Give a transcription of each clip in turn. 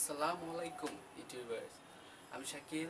আসসালামু আলাইকুম ইউটিউবার্স, আমি শাকিল।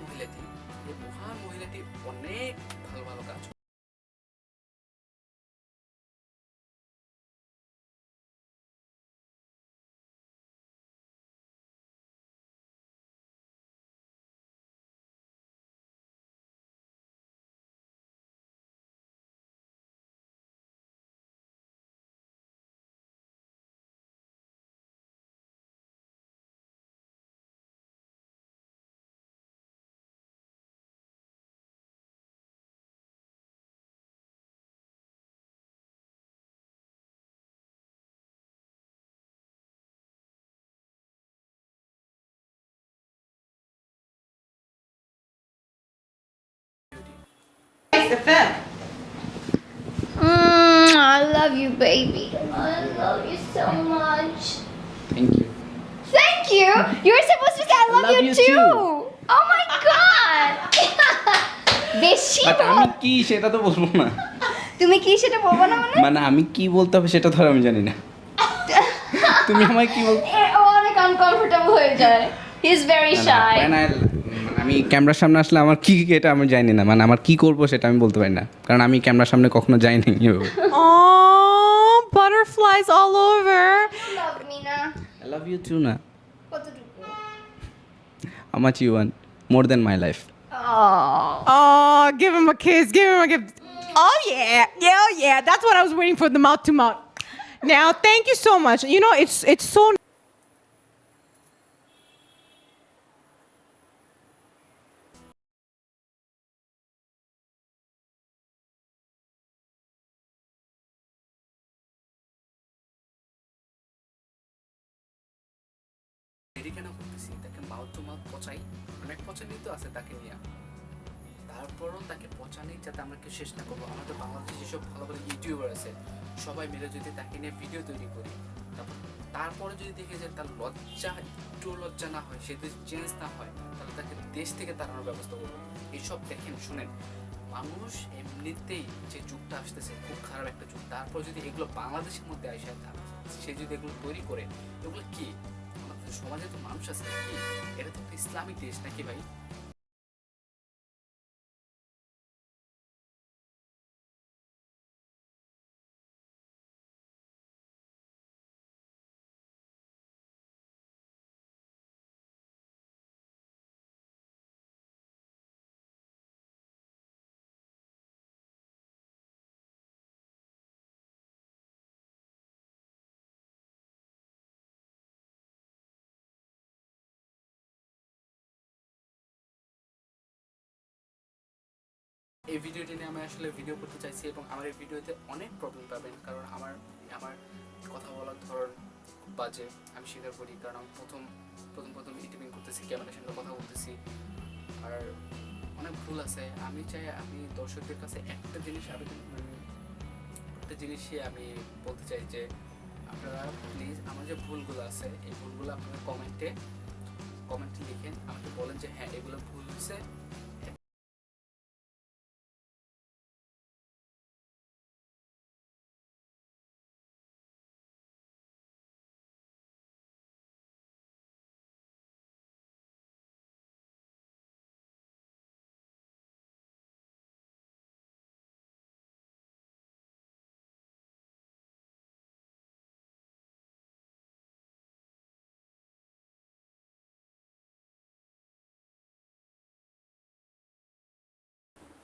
মহিলাটি, এই মহান মহিলাটি অনেক ভালো ভালো কাজ FM. I love you, baby. I love you so much. Thank you. Thank you. You were supposed to say I love, you too. Oh my god. বেশি বাট আমি কি সেটা তো বলবো না। তুমি কি সেটা বলবো না মানে? মানে আমি কি বলতে হবে সেটা ধর আমি জানি না। তুমি আমায় কি বল ও অনেক আনকমফোর্টেবল হয়ে যায়. He is very shy. আমি ক্যামেরার সামনে আসলে আমার কি এটা আমি জানি না, মানে আমার কি করব সেটা আমি বলতে পারি না, কারণ আমি ক্যামেরার সামনে কখনো যাইনি এভাবে। Oh, butterflies all over. Love me না. I love you too না। কতটুকু? How much you want? More than my life. Oh. Oh, give him a kiss. Give him a gift. Oh yeah, yeah, oh, yeah. That's what I was waiting for, the mouth to mouth. Now, thank you so much. You know, it's so. দেরি কেন করতেছি? তাকে mouth to mouth পচাই, অনেক পচানি তো আছে তাকে নিয়ে। তারপরও তাকে পচানি যাতে আমরা কেউ শেষ না করবো। আমাদের বাংলাদেশে যেসব ভালো ভালো ইউটিউবার আছে সবাই মিলে যদি তাকে নিয়ে ভিডিও তৈরি করি, তারপরে যদি দেখে যে তার লজ্জা, একটু লজ্জা না হয়, সে যদি চেঞ্জ না হয়, তাহলে তাকে দেশ থেকে তাড়ানোর ব্যবস্থা করবো। এইসব দেখেন, শুনেন, মানুষ এমনিতেই যে যুগটা আসতেছে খুব খারাপ একটা যুগ, তারপর যদি এগুলো বাংলাদেশের মধ্যে আসে, সে যদি এগুলো তৈরি করে, এগুলো কি আমাদের সমাজে তো মানুষ আছে কি? এটা তো একটা ইসলামিক দেশ নাকি ভাই? এই ভিডিওটি নিয়ে আমি আসলে ভিডিও করতে চাইছি এবং আমার এই ভিডিওতে অনেক প্রবলেম পাবেন, কারণ আমার আমার কথা বলার ধরন খুব বাজে, আমি স্বীকার করি। কারণ আমি প্রথম প্রথম প্রথম ইউটিউবিং করতেছি, ক্যামেরার সামনে কথা বলতেছি, আর অনেক ভুল আছে। আমি চাই আমি দর্শকদের কাছে একটা জিনিস আবেদন, একটা জিনিসই আমি বলতে চাই যে আপনারা প্লিজ আমার যে ভুলগুলো আছে এই ভুলগুলো আপনারা কমেন্টে লিখেন, আমাকে বলেন যে হ্যাঁ এগুলো ভুল হয়েছে,